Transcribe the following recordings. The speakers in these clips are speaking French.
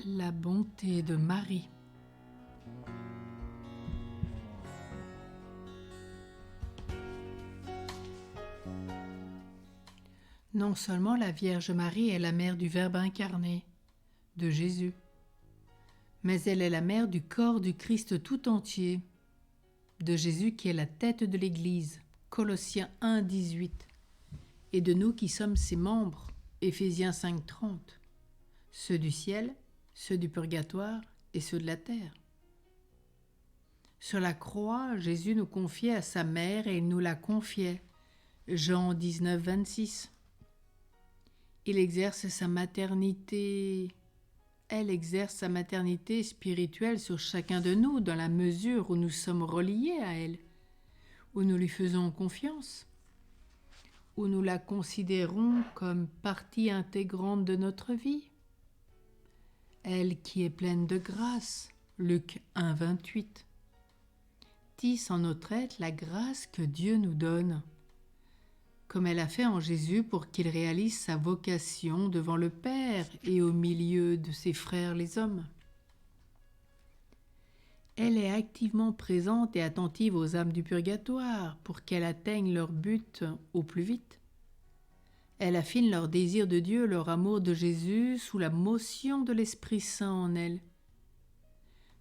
La bonté de Marie. Non seulement la Vierge Marie est la mère du Verbe incarné, de Jésus, mais elle est la mère du corps du Christ tout entier, de Jésus qui est la tête de l'Église, Colossiens 1, 18, et de nous qui sommes ses membres, Éphésiens 5, 30, ceux du ciel, ceux du purgatoire et ceux de la terre. Sur la croix, Jésus nous confiait à sa mère et il nous la confiait, Jean 19, 26. Il exerce sa maternité, elle exerce sa maternité spirituelle sur chacun de nous dans la mesure où nous sommes reliés à elle, où nous lui faisons confiance, où nous la considérons comme partie intégrante de notre vie. Elle qui est pleine de grâce, Luc 1, 28. Tisse en notre être la grâce que Dieu nous donne, comme elle a fait en Jésus pour qu'il réalise sa vocation devant le Père et au milieu de ses frères les hommes. Elle est activement présente et attentive aux âmes du purgatoire pour qu'elles atteignent leur but au plus vite. Elle affine leur désir de Dieu, leur amour de Jésus sous la motion de l'Esprit Saint en elles.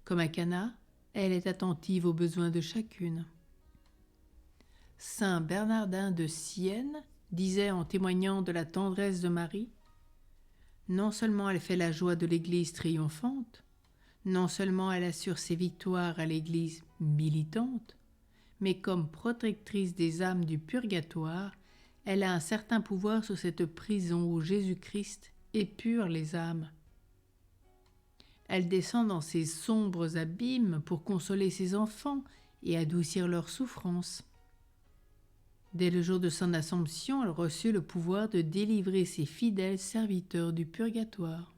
Comme à Cana, elle est attentive aux besoins de chacune. Saint Bernardin de Sienne disait en témoignant de la tendresse de Marie, « Non seulement elle fait la joie de l'Église triomphante, non seulement elle assure ses victoires à l'Église militante, mais comme protectrice des âmes du purgatoire, elle a un certain pouvoir sur cette prison où Jésus-Christ épure les âmes. Elle descend dans ces sombres abîmes pour consoler ses enfants et adoucir leurs souffrances. Dès le jour de son Assomption, elle reçut le pouvoir de délivrer ses fidèles serviteurs du purgatoire.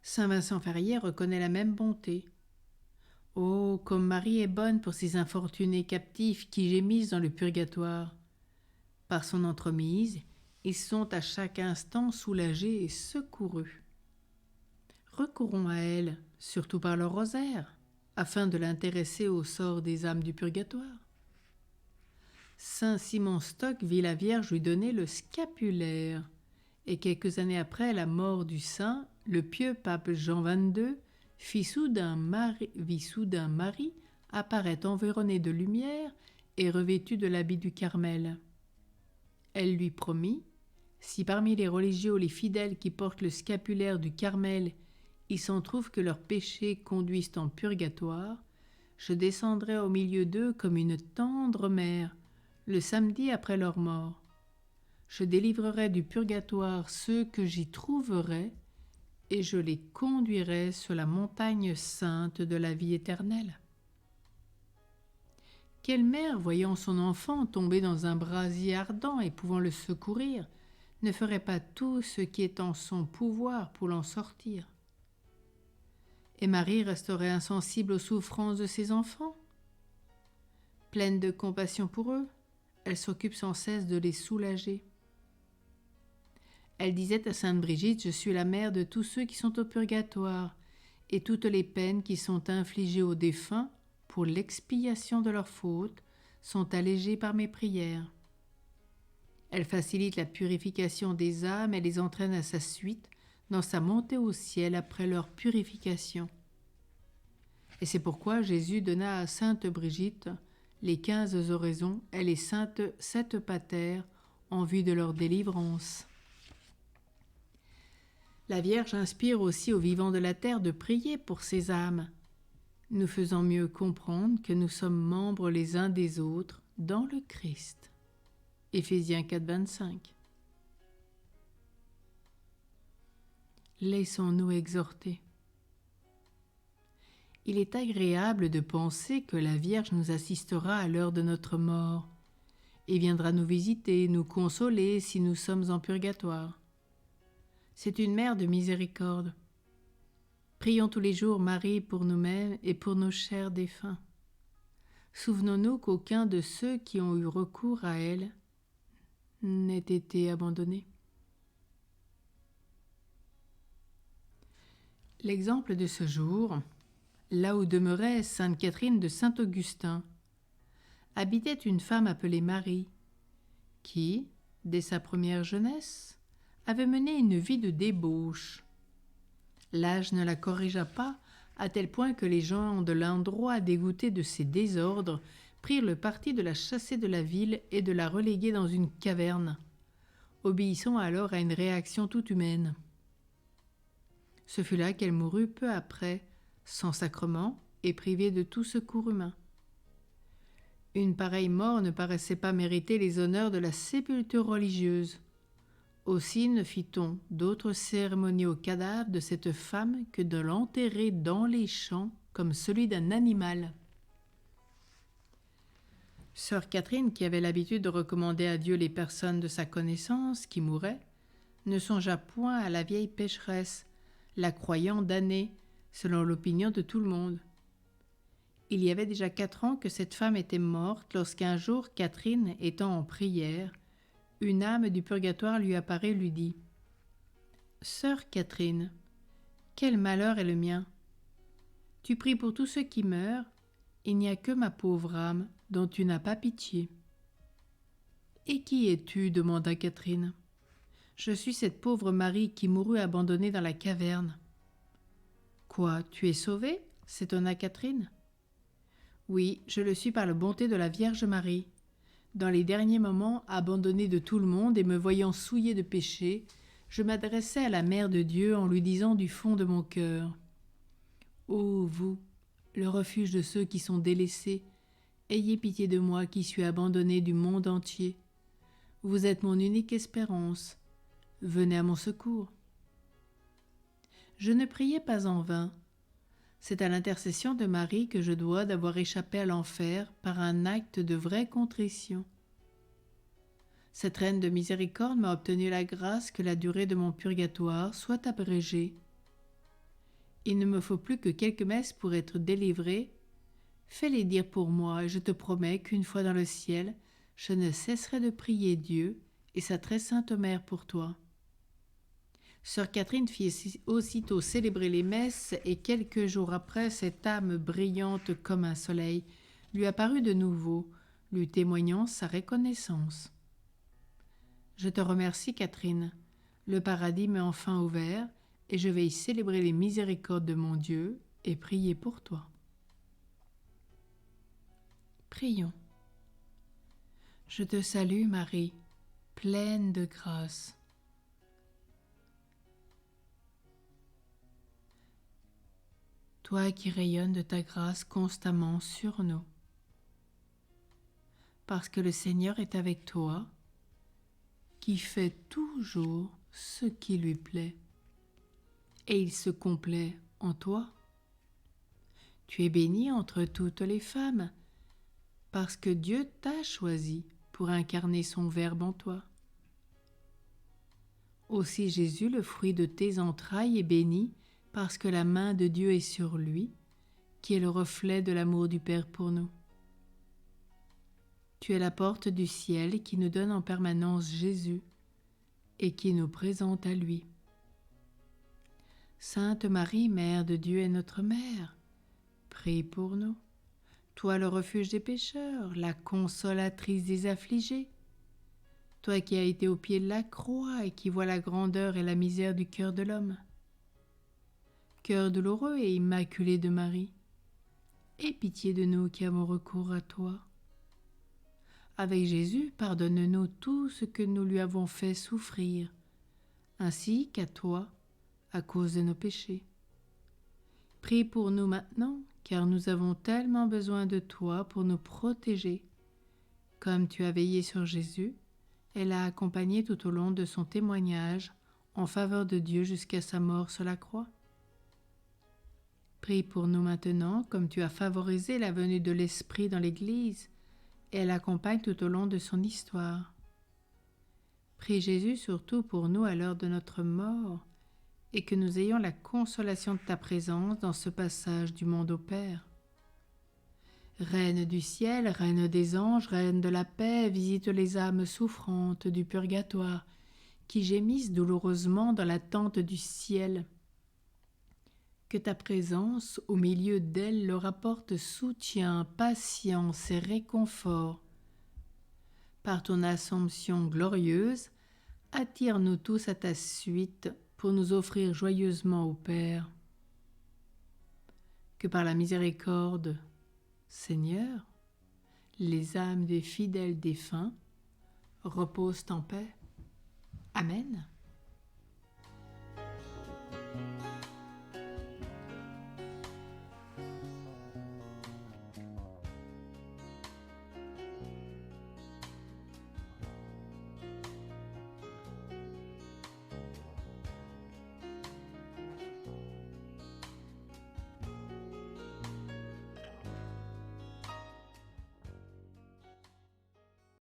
Saint Vincent Ferrier reconnaît la même bonté. Oh, comme Marie est bonne pour ces infortunés captifs qui gémissent dans le purgatoire. Par son entremise, ils sont à chaque instant soulagés et secourus. Recourons à elle, surtout par le rosaire, afin de l'intéresser au sort des âmes du purgatoire. Saint Simon Stock vit la Vierge lui donner le scapulaire, et quelques années après la mort du saint, le pieux pape Jean XXII vit soudain Marie apparaître environnée de lumière et revêtue de l'habit du Carmel. Elle lui promit, si parmi les religieux ou les fidèles qui portent le scapulaire du Carmel, il s'en trouve que leurs péchés conduisent en purgatoire, je descendrai au milieu d'eux comme une tendre mère, le samedi après leur mort. Je délivrerai du purgatoire ceux que j'y trouverai, et je les conduirai sur la montagne sainte de la vie éternelle. Quelle mère, voyant son enfant tomber dans un brasier ardent et pouvant le secourir, ne ferait pas tout ce qui est en son pouvoir pour l'en sortir? Et Marie resterait insensible aux souffrances de ses enfants? Pleine de compassion pour eux, elle s'occupe sans cesse de les soulager. Elle disait à sainte Brigitte, « Je suis la mère de tous ceux qui sont au purgatoire, et toutes les peines qui sont infligées aux défunts pour l'expiation de leurs fautes sont allégées par mes prières. » Elle facilite la purification des âmes et les entraîne à sa suite dans sa montée au ciel après leur purification. Et c'est pourquoi Jésus donna à sainte Brigitte les 15 oraisons et les saintes 7 patères en vue de leur délivrance. La Vierge inspire aussi aux vivants de la terre de prier pour ces âmes, nous faisant mieux comprendre que nous sommes membres les uns des autres dans le Christ. Éphésiens 4, 25. Laissons-nous exhorter. Il est agréable de penser que la Vierge nous assistera à l'heure de notre mort et viendra nous visiter, nous consoler si nous sommes en purgatoire. C'est une mère de miséricorde. Prions tous les jours Marie pour nous-mêmes et pour nos chers défunts. Souvenons-nous qu'aucun de ceux qui ont eu recours à elle n'ait été abandonné. L'exemple de ce jour, là où demeurait sainte Catherine de Saint-Augustin, habitait une femme appelée Marie, qui, dès sa première jeunesse, avait mené une vie de débauche. L'âge ne la corrigea pas, à tel point que les gens de l'endroit, dégoûtés de ses désordres, prirent le parti de la chasser de la ville et de la reléguer dans une caverne, obéissant alors à une réaction toute humaine. Ce fut là qu'elle mourut peu après, sans sacrement et privée de tout secours humain. Une pareille mort ne paraissait pas mériter les honneurs de la sépulture religieuse. Aussi ne fit-on d'autres cérémonies au cadavre de cette femme que de l'enterrer dans les champs comme celui d'un animal. Sœur Catherine, qui avait l'habitude de recommander à Dieu les personnes de sa connaissance qui mouraient, ne songea point à la vieille pécheresse, la croyant damnée, selon l'opinion de tout le monde. Il y avait déjà 4 ans que cette femme était morte lorsqu'un jour Catherine, étant en prière, une âme du purgatoire lui apparut et lui dit « Sœur Catherine, quel malheur est le mien! Tu pries pour tous ceux qui meurent, il n'y a que ma pauvre âme dont tu n'as pas pitié. »« Et qui es-tu » demanda Catherine. « Je suis cette pauvre Marie qui mourut abandonnée dans la caverne. »« Quoi, tu es sauvée » s'étonna Catherine. « Oui, je le suis par la bonté de la Vierge Marie. Dans les derniers moments, abandonnée de tout le monde et me voyant souillée de péché, je m'adressai à la Mère de Dieu en lui disant du fond de mon cœur : « Ô vous, le refuge de ceux qui sont délaissés, ayez pitié de moi qui suis abandonnée du monde entier. Vous êtes mon unique espérance. Venez à mon secours. » Je ne priais pas en vain. C'est à l'intercession de Marie que je dois d'avoir échappé à l'enfer par un acte de vraie contrition. Cette reine de miséricorde m'a obtenu la grâce que la durée de mon purgatoire soit abrégée. Il ne me faut plus que quelques messes pour être délivrée. Fais-les dire pour moi et je te promets qu'une fois dans le ciel, je ne cesserai de prier Dieu et sa très sainte mère pour toi. Sœur Catherine fit aussitôt célébrer les messes et quelques jours après, cette âme brillante comme un soleil lui apparut de nouveau, lui témoignant sa reconnaissance. « Je te remercie, Catherine. Le paradis m'est enfin ouvert et je vais y célébrer les miséricordes de mon Dieu et prier pour toi. » Prions. Je te salue, Marie, pleine de grâce. Toi qui rayonnes de ta grâce constamment sur nous. Parce que le Seigneur est avec toi, qui fait toujours ce qui lui plaît, et il se complaît en toi. Tu es bénie entre toutes les femmes, parce que Dieu t'a choisi pour incarner son Verbe en toi. Aussi Jésus, le fruit de tes entrailles, est béni, parce que la main de Dieu est sur lui, qui est le reflet de l'amour du Père pour nous. Tu es la porte du ciel qui nous donne en permanence Jésus et qui nous présente à lui. Sainte Marie, Mère de Dieu et notre Mère, prie pour nous. Toi le refuge des pécheurs, la consolatrice des affligés, toi qui as été au pied de la croix et qui vois la grandeur et la misère du cœur de l'homme. Cœur douloureux et immaculé de Marie, aie pitié de nous qui avons recours à toi. Avec Jésus, pardonne-nous tout ce que nous lui avons fait souffrir, ainsi qu'à toi, à cause de nos péchés. Prie pour nous maintenant, car nous avons tellement besoin de toi pour nous protéger. Comme tu as veillé sur Jésus, elle l'a accompagné tout au long de son témoignage en faveur de Dieu jusqu'à sa mort sur la croix. Prie pour nous maintenant, comme tu as favorisé la venue de l'Esprit dans l'Église, et elle accompagne tout au long de son histoire. Prie Jésus surtout pour nous à l'heure de notre mort, et que nous ayons la consolation de ta présence dans ce passage du monde au Père. Reine du ciel, Reine des anges, Reine de la paix, visite les âmes souffrantes du purgatoire, qui gémissent douloureusement dans l'attente du ciel. que ta présence au milieu d'elles leur apporte soutien, patience et réconfort. Par ton Assomption glorieuse, attire-nous tous à ta suite pour nous offrir joyeusement au Père. Que par la miséricorde, Seigneur, les âmes des fidèles défunts reposent en paix. Amen.